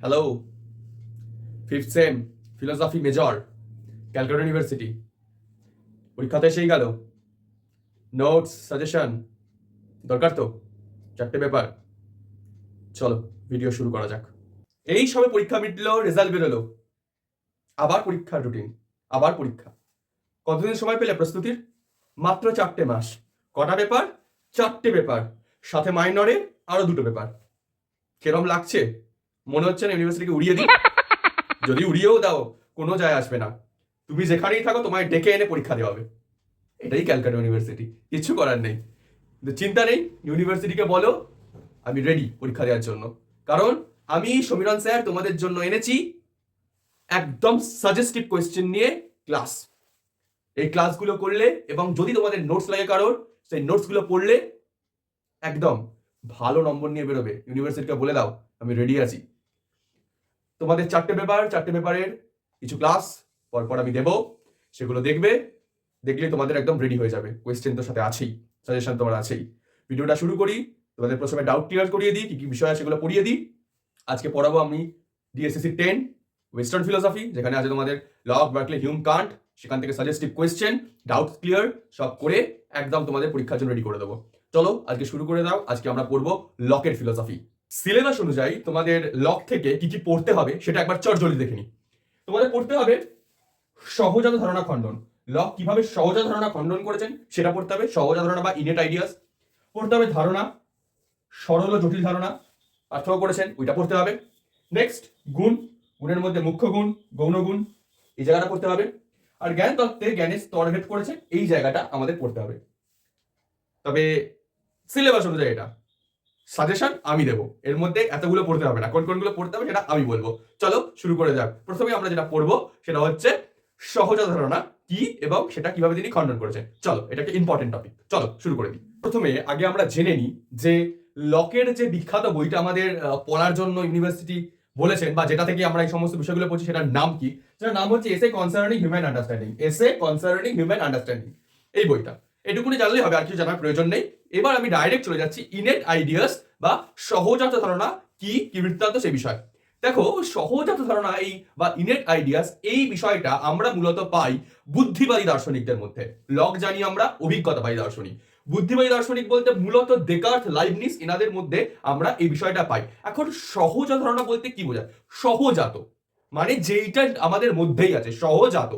Hello, fifth same philosophy major, Calcutta university. পরীক্ষাতে এসেই গেল। নোটস সাজেশন দরকার তো, 4টে পেপার। চলো ভিডিও শুরু করা যাক। এই সবে পরীক্ষা মিটলো, রেজাল্ট বেরোলো, আবার পরীক্ষার রুটিন, আবার পরীক্ষা। কতদিন সময় পেলে প্রস্তুতির? মাত্র 4টে মাস। কটা পেপার? 4টে পেপার, সাথে মাইনরে আরো 2টো পেপার। কেরম লাগছে? মনে হচ্ছে না ইউনিভার্সিটিকে উড়িয়ে দিই? যদি উড়িয়েও দাও কোনো যায় আসবে না, তুমি যেখানেই থাকো তোমায় ডেকে এনে পরীক্ষা দেওয়া হবে। এটাই ক্যালকাটা ইউনিভার্সিটি, কিছু করার নেই। কিন্তু চিন্তা নেই, ইউনিভার্সিটিকে বলো আমি রেডি পরীক্ষা দেওয়ার জন্য। কারণ আমি সমীরণ স্যার তোমাদের জন্য এনেছি একদম সাজেস্টিভ কোয়েশ্চেন নিয়ে ক্লাস। এই ক্লাসগুলো করলে এবং যদি তোমাদের নোটস লাগে কারোর, সেই নোটসগুলো পড়লে একদম ভালো নম্বর নিয়ে বেরোবে। ইউনিভার্সিটিকে বলে দাও আমি রেডি আছি। তোমাদের 4টে পেপার, 4টে পেপারের কিছু ক্লাস পরপর আমি দেবো, সেগুলো দেখবে। দেখলে তোমাদের একদম রেডি হয়ে যাবে। কোয়েশ্চেন তো সাথে আছেই, সাজেশন তোমার আছেই। ভিডিওটা শুরু করি। তোমাদের প্রথমে ডাউট ক্লিয়ার করিয়ে দিই, কি কি বিষয় আছে সেগুলো পড়িয়ে দিই। আজকে পড়াবো আমি ডিএসসিসি 10 ওয়েস্টার্ন ফিলোসফি, যেখানে আছে তোমাদের লক, বার্কলে, হিউম, কান্ট। সেখান থেকে সাজেস্টিভ কোয়েশ্চেন, ডাউট ক্লিয়ার সব করে একদম তোমাদের পরীক্ষার জন্য রেডি করে দেবো। চলো আজকে শুরু করে দাও। আজকে আমরা পড়বো লকের ফিলোসফি। সিলেবাস অনুযায়ী তোমাদের লক থেকে কি কি পড়তে হবে সেটা একবার চটজলদি দেখে নিই। তোমাদের পড়তে হবে সহজাত ধারণা খণ্ডন। লক কিভাবে সহজাত ধারণা খণ্ডন করেছেন সেটা পড়তে হবে, সহজাত ধারণা বা ইনেট আইডিয়াস। পড়তে হবে ধারণা, সরল ও জটিল ধারণা পার্থক্য করেছেন, ওইটা পড়তে হবে। নেক্সট গুণ, গুণের মধ্যে মুখ্য গুণ, গৌণ গুণ, এই জায়গাটা পড়তে হবে। আর জ্ঞান তত্ত্বে জ্ঞানের স্তরভেদ করেছে, এই জায়গাটা আমাদের পড়তে হবে। তবে সিলেবাস অনুযায়ী এটা সাজেশন আমি দেবো, এর মধ্যে এতগুলো পড়তে হবে না। কোন কোনগুলো পড়তে হবে সেটা আমি বলবো। চলো শুরু করে যাক। প্রথমে আমরা যেটা পড়বো সেটা হচ্ছে সহজাত ধারণা কি এবং সেটা কিভাবে তিনি খণ্ডন করেছেন। চলো, এটা একটা ইম্পর্টেন্ট টপিক, চলো শুরু করে দিই। প্রথমে আগে আমরা জেনে নিই যে লকের যে বিখ্যাত বইটা আমাদের পড়ার জন্য ইউনিভার্সিটি বলেছেন, বা যেটা থেকে আমরা এই সমস্ত বিষয়গুলো পড়ছি, সেটার নাম কি? সেটার নাম হচ্ছে এসে কনসার্নিং হিউম্যান আন্ডারস্ট্যান্ডিং। এসে কনসার্নিং হিউম্যান আন্ডারস্ট্যান্ডিং, এই বইটা। এটুকুনি জানলেই হবে, আর কিছু জানার প্রয়োজন নেই। এবার আমি ডাইরেক্ট চলে যাচ্ছি ইনেট আইডিয়াস বা সহজাত ধারণা কি কি বৃত্তান্ত সেই বিষয়। দেখো, সহজাত ধারণা এই বা ইনেট আইডিয়াস এই বিষয়টা আমরা মূলত পাই বুদ্ধিবাদী দার্শনিকদের মধ্যে। লক জানি আমরা অভিজ্ঞতাবাদী দার্শনিক, বুদ্ধিবাদী দার্শনিক বলতে মূলত ডেকার্ট, লাইবনিজ, এনাদের মধ্যে আমরা এই বিষয়টা পাই। এখন সহজাত ধারণা বলতে কি বোঝায়? সহজাত মানে যেইটা আমাদের মধ্যেই আছে, সহজাত।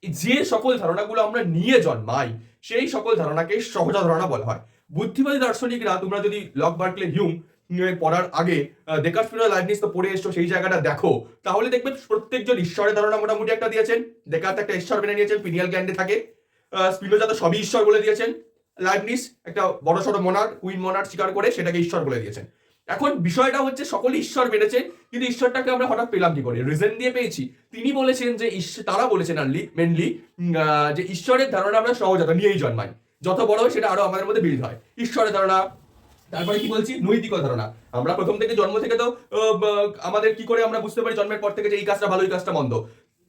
যে সকল ধারণাগুলো আমরা নিয়ে জন্মাই সেই সকল ধারণাকে সহজাত ধারণা বলা হয়। বুদ্ধিবাদী দার্শনিকরা, তোমরা যদি লক, বার্কলে, হিউম পড়ার আগে ডেকার্ট, স্পিনোজা, লাইবনিজ তো পড়ে এসছো, সেই জায়গাটা দেখো, তাহলে দেখবে প্রত্যেকজন ঈশ্বরের ধারণা মোটামুটি একটা দিয়েছেন। ডেকার্ট একটা ঈশ্বর মেনে নিয়েছেন, পিনিয়াল গ্যান্ডে থাকে। স্পিনোজা তো সবই ঈশ্বর বলে দিয়েছেন। লাইবনিজ একটা বড় সড়ো মোনার, কুইন মোনার স্বীকার করে সেটাকে ঈশ্বর বলে দিয়েছেন। এখন বিষয়টা হচ্ছে সকলে ঈশ্বর মেনেছে, কিন্তু ঈশ্বরটাকে আমরা হঠাৎ পেলাম কি করে? রিজন দিয়ে পেয়েছি। তিনি বলেছেন যে তারা বলেছেন মেনলি যে ঈশ্বরের ধারণা আমরা সহজাত নিয়েই জন্মাই, যত বড় হয় সেটা আরো আমাদের মধ্যে বিল্ড হয়। ঈশ্বরের ধারণা, তারপরে কি বলছি, নৈতিক ধারণা। আমরা প্রথম থেকে জন্ম থেকে তো আমাদের কি করে আমরা বুঝতে পারি জন্মের পর থেকে যে এই কাজটা ভালো, এই কাজটা মন্দ?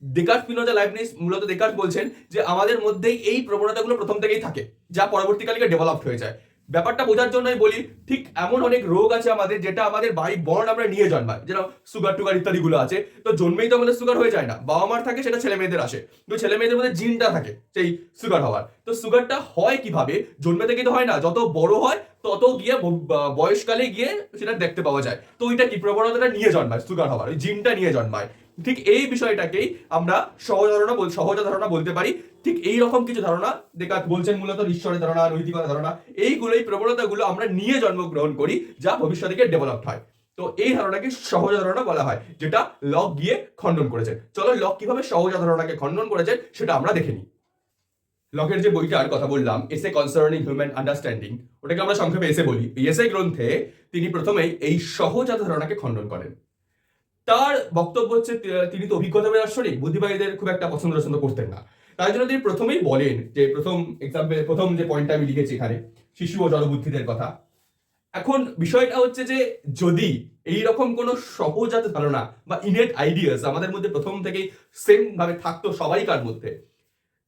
ডেকার্ট, স্পিনোজা, লাইবনিজ, মূলত ডেকার্ট বলছেন যে আমাদের মধ্যেই এই প্রবণতাগুলো প্রথম থেকেই থাকে, যা পরবর্তীকালে ডেভেলপড হয়ে যায়। ব্যাপারটা বোঝার জন্যই বলি, ঠিক এমন অনেক রোগ আছে আমাদের যেটা আমাদের বাই বর্ন আমরা নিয়ে জন্মাই, যেন সুগার টুগার ইত্যাদিগুলো আছে। তো জন্মেই তো আমাদের সুগার হয়ে যায় না, বাবা মার থাকে, সেটা ছেলে মেয়েদের আসে। তো ছেলে মেয়েদের মধ্যে জিনটা থাকে সেই সুগার হওয়ার। তো সুগারটা হয় কিভাবে? জন্মে থেকে তো হয় না, যত বড় হয় তত গিয়ে বয়সকালে গিয়ে সেটা দেখতে পাওয়া যায়। তো ওইটা কি প্রবণতাটা নিয়ে জন্মায়, সুগার হওয়ার ওই জিনটা নিয়ে জন্মায়। ঠিক এই বিষয়টাকেই আমরা সহজ ধারণা বলতে পারি। ঠিক এই রকম কিছু ধারণা ডেকার্ট বলছেন, মূলত ঈশ্বরের ধারণা, নৈতিকতা ধারণা, এইগুলোই প্রবণতাগুলো আমরা নিয়ে জন্মগ্রহণ করি, যা ভবিষ্যতে গিয়ে ডেভেলপড হয়। তো এই ধারণাকে সহজ ধারণা বলা হয়, যেটা লক গিয়ে খণ্ডন করেছেন। চলো লক কিভাবে সহজ ধারণাকে খণ্ডন করেছেন সেটা আমরা দেখে নিই। লকের যে বইটার কথা বললাম, এসে কনসার্নিং হিউম্যান আন্ডারস্ট্যান্ডিং, ওটাকে আমরা সংক্ষেপে এসে বলি। এই এসে গ্রন্থে তিনি প্রথমেই এই সহজাত ধারণাকে খণ্ডন করেন। তার বক্তব্য হচ্ছে তিনি তো অভিজ্ঞতা দার্শনিক, বুদ্ধিবাদীদের খুব একটা পছন্দ করতেন না। তাই জন্য তিনি প্রথমেই বলেন যে প্রথম যে পয়েন্টটা আমি লিখেছি এখানে, শিশু ও জড়বুদ্ধিদের কথা। এখন বিষয়টা হচ্ছে যে যদি এই রকম কোনো সহজাত ধারণা বা ইনেট আইডিয়াস আমাদের মধ্যে প্রথম থেকেই সেম ভাবে থাকতো সবাইকার মধ্যে,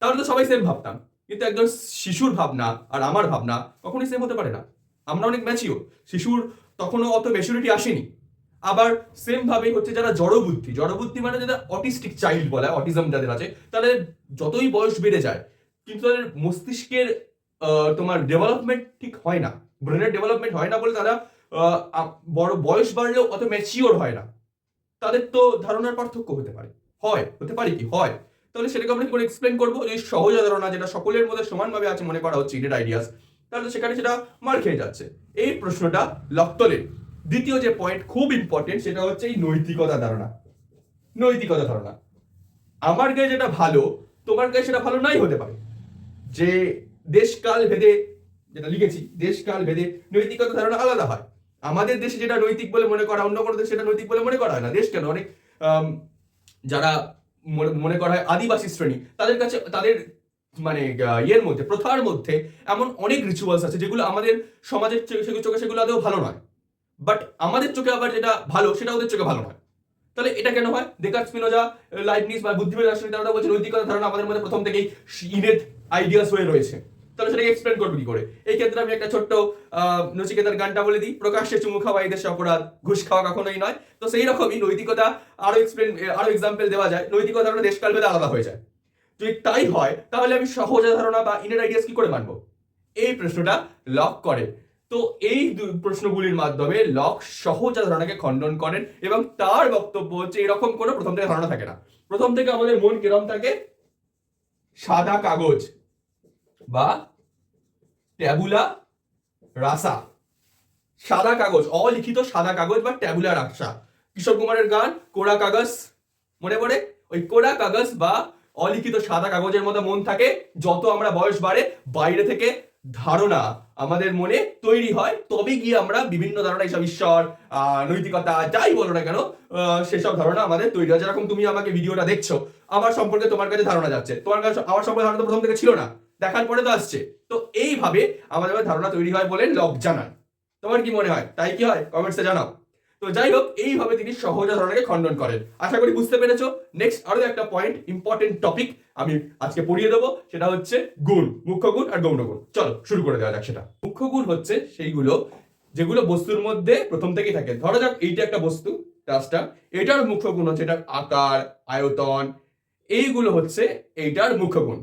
তাহলে তো সবাই সেম ভাবতাম। কিন্তু একজন শিশুর ভাবনা আর আমার ভাবনা কখনোই সেম হতে পারে না। আমরা অনেক ম্যাচিওর, শিশুর তখনও অত ম্যাচুরিটি আসেনি। আবার সেম ভাবে হচ্ছে যারা জড়বুদ্ধি মানে যারা অটিস্টিক চাইল্ড বলা হয়, অটিজম যাদের আছে, তাদের যতই বয়স বেড়ে যায় কিন্তু তাদের মস্তিষ্কের তোমার ডেভেলপমেন্ট ঠিক হয় না, ব্রেনের ডেভেলপমেন্ট হয় না বলে তারা বড় বয়স বাড়লেও অত ম্যাচিওর হয় না। তাদের তো ধারণার পার্থক্য হতে পারে, হতে পারে কি হয়, তাহলে সেটাকে আমরা কি করে এক্সপ্লেন করবো? এই সহজ ধারণা যেটা সকলের মধ্যে সমানভাবে আছে মনে করা হচ্ছে ইডেড আইডিয়াস, তাহলে সেখানে সেটা মার খেয়ে যাচ্ছে। এই প্রশ্নটা লকতলের দ্বিতীয় যে পয়েন্ট খুব ইম্পর্টেন্ট, সেটা হচ্ছে এই নৈতিকতা ধারণা। আমার গায়ে যেটা ভালো তোমার গায়ে সেটা ভালো নাই হতে পারে। যে দেশকাল ভেদে, যেটা লিখেছি, দেশকাল ভেদে নৈতিকতা ধারণা আলাদা হয়। আমাদের দেশে যেটা নৈতিক বলে মনে করা, অন্য কোনো দেশে সেটা নৈতিক বলে মনে করা হয় না। দেশ কেন, অনেক যারা মনে করা হয় আদিবাসী শ্রেণী, তাদের কাছে তাদের মানে ইয়ের মধ্যে, প্রথার মধ্যে এমন অনেক রিচুয়ালস আছে যেগুলো আমাদের সমাজের চোখে সেগুলো আদৌ ভালো নয়, বাট আমাদের চোখে আবার যেটা ভালো সেটা ওদের চোখে ভালো নয়। তাহলে এটা কেন হয়? ডেকার্ট, স্পিনোজা, লাইবনিজ বা বুদ্ধিবীদ দার্শনিক তারা বলছে নৈতিকতা ধারণা আমাদের মধ্যে প্রথম থেকেই ইনেট আইডিয়াস হয়ে রয়েছে। তাহলে সেটাকে এক্সপ্লেন করবো কি করে? এই ক্ষেত্রে আমি একটা ছোট্ট নচিকেতার গানটা বলে দিই, প্রকাশ্যে চুমু খাওয়া এই দেশে অপরাধ, ঘুষ খাওয়া কখনোই নয়। তো সেই রকমই নৈতিকতা আরো এক্সাম্পল দেওয়া যায়, নৈতিকতা ধারণা দেশকাল ভেদে আলাদা হয়ে যায়। যদি তাই হয় তাহলে আমি সহজ ধারণা বা ইনেট আইডিয়াস কি করে মানবো? এই প্রশ্নটা লক করে। তো এই প্রশ্নগুলির মাধ্যমে লক সহজ ধারণাকে খণ্ডন করেন এবং তার বক্তব্য হচ্ছে এরকম কোনো প্রথম থেকে ধারণা থাকে না। প্রথম থেকে আমাদের মন কিরম থাকে? সাদা কাগজ বা ট্যাবুলা রাসা। সাদা কাগজ, অলিখিত সাদা কাগজ বা ট্যাবুলা রাসা। কিশোর কুমারের গান কোরা কাগজ, মনে পড়ে? ওই কোরা কাগজ বা অলিখিত সাদা কাগজের মতো মন থাকে। যত আমরা বয়স বাড়ে বাইরে থেকে ধারণা আমাদের মনে তৈরি হয়, তবে গিয়ে আমরা বিভিন্ন ধারণা, এইসব ঈশ্বর, নৈতিকতা, যাই বলো না কেন, সেসব ধারণা আমাদের তৈরি হয়। যেরকম তুমি আমাকে ভিডিওটা দেখছো, আমার সম্পর্কে তোমার কাছে ধারণা যাচ্ছে, তোমার কাছে আমার সম্পর্কে ধারণা তো প্রথম থেকে ছিল না, দেখার পরে তো আসছে। তো এইভাবে আমাদের ধারণা তৈরি হয় বলে লক জানান। তোমার কি মনে হয় তাই কি হয়? কমেন্টসে জানাও। তো যাই হোক, এইভাবে তিনি সহজ ধারণাকে খণ্ডন করেন। আশা করি বুঝতে পেরেছো। নেক্সট আরো একটা পয়েন্ট, ইম্পর্টেন্ট টপিক আমি আজকে পড়িয়ে দেবো, সেটা হচ্ছে গুণ, মুখ্য গুণ আর গৌণ গুণ। চলো শুরু করে দেওয়া যাক সেটা। মুখ্য গুণ হচ্ছে সেইগুলো যেগুলো বস্তুর মধ্যে প্রথম থেকেই থাকে। ধরা যাক এইটা একটা বস্তু, রাস্টার, এটার মুখ্য গুণ হচ্ছে এটার আকার, আয়তন, এইগুলো হচ্ছে এইটার মুখ্য গুণ।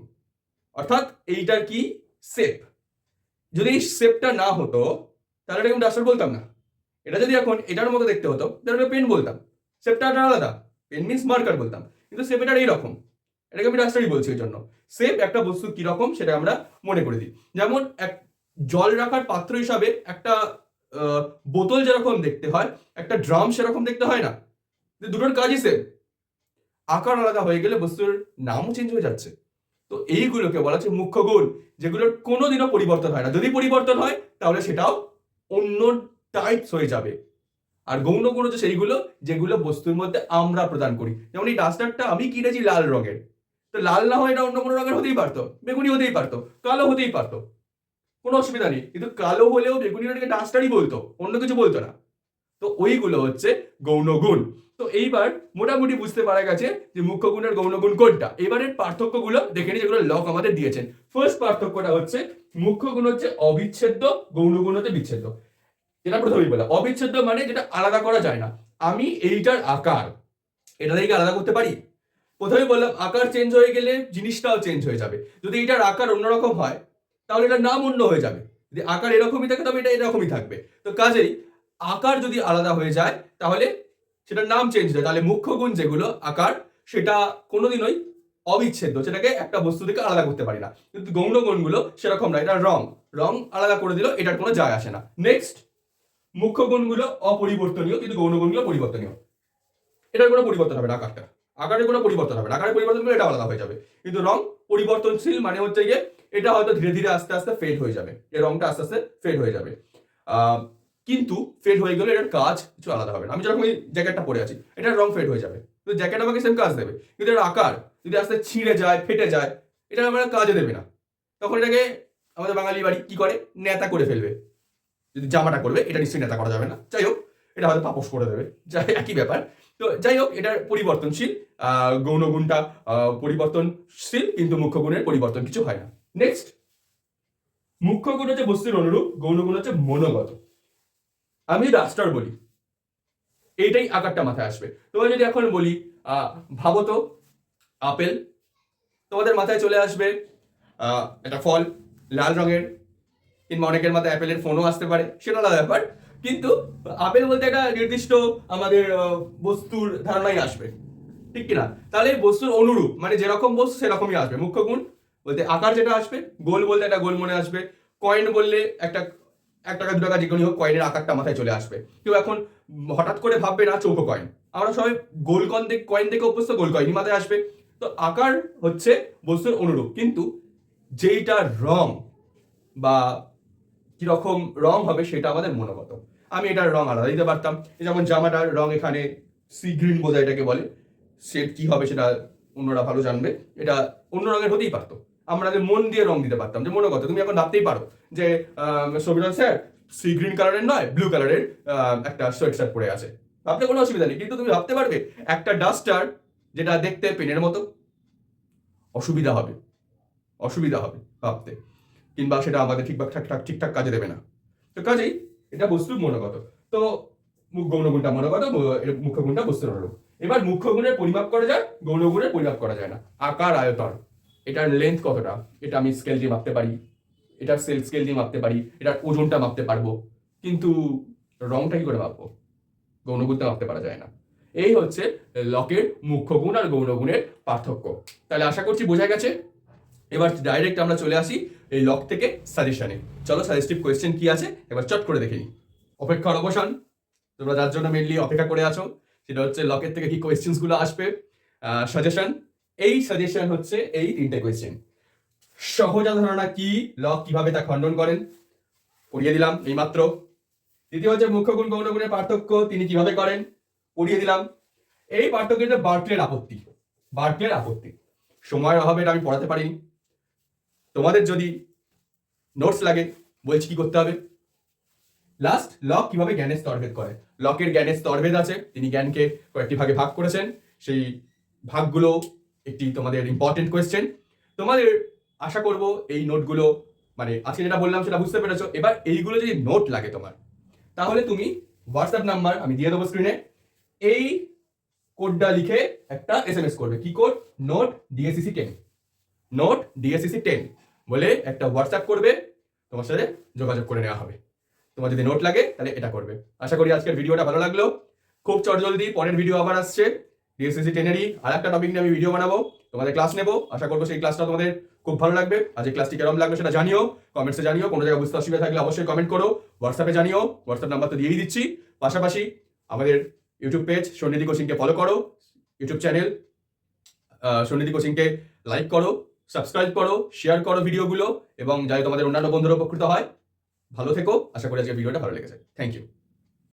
অর্থাৎ এইটার কি? শেপ। যদি এই শেপটা না হতো তাহলে এটা কিন্তু রাস্টার বলতাম না। এটা যদি এখন এটার মতো দেখতে হতো তাহলে পেন বলতাম, শেপটা আলাদা, পেন মিন্স মার্কার বলতাম। কিন্তু শেপ এটার এইরকম, এটাকে আমি রাস্টারই বলছি। ওই জন্য শেপ একটা বস্তু কিরকম সেটা আমরা মনে করে দিই। যেমন এক জল রাখার পাত্র হিসাবে একটা বোতল যেরকম দেখতে হয়, একটা ড্রাম সেরকম দেখতে হয় না। দুটোর কাজই সেম, আকার আলাদা হয়ে গেলে বস্তুর নামও চেঞ্জ হয়ে যাচ্ছে। তো এইগুলোকে বলা হচ্ছে মুখ্য গুণ, যেগুলোর কোনোদিনও পরিবর্তন হয় না। যদি পরিবর্তন হয় তাহলে সেটাও অন্য টাইপস হয়ে যাবে। আর গৌণ গুণ হচ্ছে সেইগুলো যেগুলো বস্তুর মধ্যে আমরা প্রদান করি। যেমন এই ডাস্টারটা আমি কিনেছি লাল রঙের, তো লাল না হয় এটা অন্য কোনো রঙের হতেই পারতো, বেগুনি হতেই পারতো, কালো হতেই পারতো, কোনো অসুবিধা নেই। কিন্তু কালো হলেও বেগুনি রঙের ডাস্টারই বলতো, অন্য কিছু বলতো না। তো ওইগুলো হচ্ছে গৌণ গুণ। তো এইবার মোটামুটি বুঝতে পারা গেছে যে মুখ্য গুণ আর গৌণ গুণ কোনটা। এবারের পার্থক্যগুলো দেখে নিই যেগুলো লক আমাদের দিয়েছেন। ফার্স্ট পার্থক্যটা হচ্ছে মুখ্য গুণ হচ্ছে অবিচ্ছেদ্য, গৌণ গুণ হচ্ছে বিচ্ছেদ্য। এটা প্রথমেই বলা, অবিচ্ছেদ্য মানে যেটা আলাদা করা যায় না। আমি এইটার আকার এটা থেকে আলাদা করতে পারি? প্রথমেই বললাম আকার চেঞ্জ হয়ে গেলে জিনিসটাও চেঞ্জ হয়ে যাবে। যদি এটার আকার অন্যরকম হয় তাহলে এটার নাম অন্য হয়ে যাবে। যদি আকার এরকমই থাকে তবে এটা এরকমই থাকবে। তো কাজেই আকার যদি আলাদা হয়ে যায় তাহলে সেটার নাম চেঞ্জ হয়। তাহলে মুখ্য গুণ যেগুলো আকার, সেটা কোনোদিনই অবিচ্ছেদ্য, সেটাকে একটা বস্তু থেকে আলাদা করতে পারি না। কিন্তু গৌণ গুণগুলো সেরকম না, এটা রং আলাদা করে দিল, এটার কোনো যায় আসে না। নেক্সট, মুখ্য গুণগুলো অপরিবর্তনীয় কিন্তু গৌণ গুণগুলো পরিবর্তনীয়। এটার কোনো পরিবর্তন হবে না, আকারের কোনো পরিবর্তন হবে না। আকারের পরিবর্তন করলে এটা আলাদা হয়ে যাবে। কিন্তু রং পরিবর্তনশীল, মানে হচ্ছে গিয়ে এটা হয়তো ধীরে ধীরে আস্তে আস্তে ফেড হয়ে যাবে, এর রংটা আস্তে আস্তে ফেড হয়ে যাবে। কিন্তু ফেড হয়ে গেলে এটার কাজ কিছু আলাদা হবে না। আমি যেরকম এই জ্যাকেটটা পরে আছি, এটার রং ফেড হয়ে যাবে, তো জ্যাকেট আমাকে সেম কাজ দেবে। কিন্তু এর আকার যদি আস্তে ছিঁড়ে যায়, ফেটে যায়, এটা আমার কাজে দেবে না। তখন এটাকে আমাদের বাঙালি বাড়ি কি করে, নেতা করে ফেলবে। যদি জামাটা করবে, এটা নিশ্চয়ই নেতা করা যাবে না। যাই হোক, এটা হয়তো পাপোশ করে দেবে, যাই একই ব্যাপার। তো যাই হোক, এটা পরিবর্তনশীল। গৌণ গুণটা পরিবর্তনশীল কিন্তু মুখ্য গুণের পরিবর্তন কিছু হয় না। নেক্সট, মুখ্য গুণ হচ্ছে বস্তুর অনুরূপ, গৌণ গুণ হচ্ছে মনোগত। আমি রাস্টার বলি, এইটাই আকারটা মাথায় আসবে। তোমার যদি এখন বলি ভাবো তো আপেল, তোমাদের মাথায় চলে আসবে একটা ফল লাল রঙের, কিংবা অনেকের মাথায় অ্যাপেলের ফোনও আসতে পারে, সেটা আলাদা ব্যাপার। কিন্তু আপেল বলতে একটা নির্দিষ্ট আমাদের বস্তুর ধারণাই আসবে, ঠিক কিনা? তাহলে এই বস্তুর অনুরূপ, মানে যেরকম বস্তু সেরকমই আসবে। মুখ্য গুণ বলতে আকার যেটা আসবে, গোল বলতে একটা গোল মনে আসবে, কয়েন বললে একটা 1 টাকা 2 টাকা যেগুলি হোক কয়েনের আকারটা মাথায় চলে আসবে। কেউ এখন হঠাৎ করে ভাববে না চৌকো কয়েন, আমরা সবাই গোল কয়েন দেখে অভ্যস্ত, গোল কয়েনই মাথায় আসবে। তো আকার হচ্ছে বস্তুর অনুরূপ, কিন্তু যেইটা রং বা কিরকম রং হবে সেটা আমাদের মনোগত। আমি এটার রং আলাদা দিতে পারতাম, যেমন জামাটার রং এখানে সি গ্রিন বোধহয় এটাকে বলে, শেড কি হবে সেটা অন্যরা ভালো জানবে, এটা অন্য রঙের হতেই পারতো। আমরা মন দিয়ে রং দিতে পারতাম, যে মনোগত। তুমি এখন ভাবতেই পারো যে সবিরন স্যার সি গ্রিন কালারের নয় ব্লু কালারের একটা সোয়েট শার্ট পরে আছে, ভাবতে কোনো অসুবিধা নেই। কিন্তু তুমি ভাবতে পারবে একটা ডাস্টার যেটা দেখতে পেনের মতো, অসুবিধা হবে, অসুবিধা হবে ভাবতে, কিংবা সেটা আমাদের ঠিকঠাক কাজে দেবে না। তো কাজেই এটা বস্তুর মনোগত। তো গৌণগুণটা মনোগত, মুখ্য গুণটা বস্তুর অনুরূপ। এবার মুখ্য গুণের পরিমাপ করা যায়, গৌণ গুণের পরিমাপ করা যায় না। আকার, আয়তন, এটার লেন্থ কতটা এটা আমি স্কেল দিয়ে মাপতে পারি, এটার স্কেল দিয়ে মাপতে পারি, এটার ওজনটা মাপতে পারবো, কিন্তু রংটা কি করে মাপবো? গৌণগুণটা মাপতে পারা যায় না। এই হচ্ছে লকের মুখ্য গুণ আর গৌণ গুণের পার্থক্য। তাহলে আশা করছি বোঝা গেছে। এবার ডাইরেক্ট আমরা চলে আসি এই লক থেকে সাজেশনে। চলো সাজেস্টিভ কোয়েশ্চেন কি আছে এবার চট করে দেখে নিই। অপেক্ষার অবসান, তোমরা যার জন্য মেনলি অপেক্ষা করে আছো সেটা হচ্ছে লকের থেকে কি কোয়েশ্চেন্স গুলো আসবে। সাজেশন, এই সাজেশন হচ্ছে এই 3টে কোয়েশ্চেন। সহজা ধারণা কি, লক কিভাবে তা খণ্ডন করেন, পড়িয়ে দিলাম এই মাত্র। দ্বিতীয় হচ্ছে মুখ্য গুণ গৌণ গুণের পার্থক্য তিনি কিভাবে করেন, পড়িয়ে দিলাম। এই পার্থক্যটা বার্কলের আপত্তি, বার্কলের আপত্তি। সময়ের অভাবে এটা আমি পড়াতে পারিনি। তোমাদের যদি নোটস লাগে বলছি কি করতে হবে। লাস্ট, লক কিভাবে জ্ঞানের স্তরভেদ করে। লকের জ্ঞানের স্তরভেদ আছে, তিনি জ্ঞানকে কয়েকটি ভাগে ভাগ করেছেন, সেই ভাগগুলো একটি তোমাদের ইম্পর্টেন্ট কোয়েশ্চেন। তোমাদের আশা করব এই নোটগুলো, মানে আজকে যেটা বললাম সেটা বুঝতে পেরেছো। এবার এইগুলো যদি নোট লাগে তোমার, তাহলে তুমি হোয়াটসঅ্যাপ নাম্বার আমি দিয়ে দেবো স্ক্রিনে, এই কোডটা লিখে একটা SMS করবে। কি code? Note DSCC 10, note DSCC 10 বলে একটা হোয়াটসঅ্যাপ করবে, তোমার সাথে যোগাযোগ করে নেওয়া হবে। তোমার যদি নোট লাগে তাহলে এটা করবে। আশা করি আজকের ভিডিওটা ভালো লাগলো। খুব চটজলদি পরের ভিডিও আবার আসছে, DSCC 10-এরই আর একটা টপিক নিয়ে আমি ভিডিও বানাবো, তোমাদের ক্লাস নেবো। আশা করবো সেই ক্লাসটা তোমাদের খুব ভালো লাগবে। আজ এই ক্লাসটি কেমন লাগবে সেটা জানিও, কমেন্টসে জানিও। কোনো জায়গায় বুঝতে অসুবিধা থাকলে অবশ্যই কমেন্ট করো, হোয়াটসঅ্যাপে জানিও। হোয়াটসঅ্যাপ নাম্বার তো দিয়েই দিচ্ছি। পাশাপাশি আমাদের ইউটিউব পেজ সন্নিধি কোচিংকে ফলো করো, ইউটিউব চ্যানেল সন্নিধি কোচিংকে লাইক করো, সাবস্ক্রাইব করো, শেয়ার করো ভিডিওগুলো, এবং যাতে তোমাদের অন্যান্য বন্ধুরা উপকৃত হয়। ভালো থেকো। আশা করি আজকে ভিডিওটা ভালো লেগেছে। Thank you.